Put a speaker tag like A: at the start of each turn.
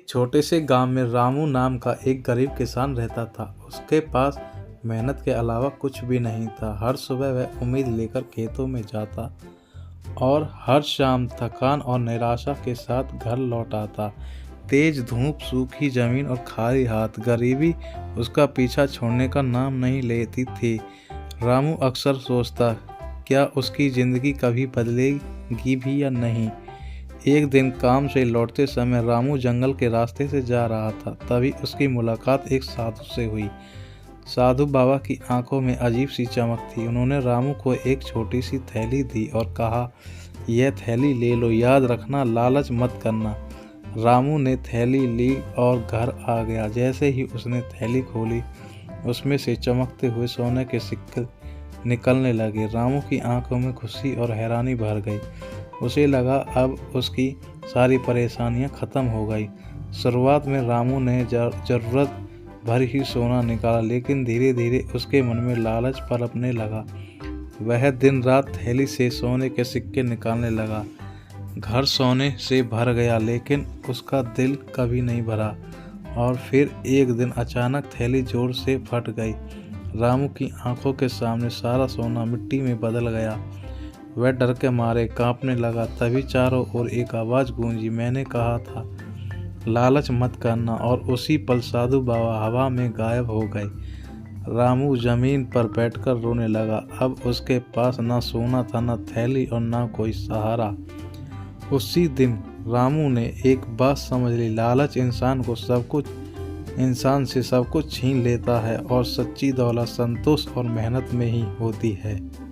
A: छोटे से गांव में रामू नाम का एक गरीब किसान रहता था। उसके पास मेहनत के अलावा कुछ भी नहीं था। हर सुबह वह उम्मीद लेकर खेतों में जाता और हर शाम थकान और निराशा के साथ घर लौट आता। तेज धूप, सूखी जमीन और खाली हाथ, गरीबी उसका पीछा छोड़ने का नाम नहीं लेती थी। रामू अक्सर सोचता, क्या उसकी ज़िंदगी कभी बदलेगी भी या नहीं। एक दिन काम से लौटते समय रामू जंगल के रास्ते से जा रहा था। तभी उसकी मुलाकात एक साधु से हुई। साधु बाबा की आंखों में अजीब सी चमक थी। उन्होंने रामू को एक छोटी सी थैली दी और कहा, यह थैली ले लो, याद रखना लालच मत करना। रामू ने थैली ली और घर आ गया। जैसे ही उसने थैली खोली, उसमें से चमकते हुए सोने के सिक्के निकलने लगे। रामू की आंखों में खुशी और हैरानी भर गई। उसे लगा अब उसकी सारी परेशानियां खत्म हो गई। शुरुआत में रामू ने जरूरत भर ही सोना निकाला, लेकिन धीरे धीरे उसके मन में लालच पनपने लगा। वह दिन रात थैली से सोने के सिक्के निकालने लगा। घर सोने से भर गया, लेकिन उसका दिल कभी नहीं भरा। और फिर एक दिन अचानक थैली जोर से फट गई। रामू की आंखों के सामने सारा सोना मिट्टी में बदल गया। वह डर के मारे कांपने लगा। तभी चारों ओर एक आवाज़ गूंजी, मैंने कहा था लालच मत करना। और उसी पल साधु बाबा हवा में गायब हो गए। रामू जमीन पर बैठकर रोने लगा। अब उसके पास ना सोना था, ना थैली और ना कोई सहारा। उसी दिन रामू ने एक बात समझ ली, लालच इंसान से सब कुछ छीन लेता है और सच्ची दौलत संतोष और मेहनत में ही होती है।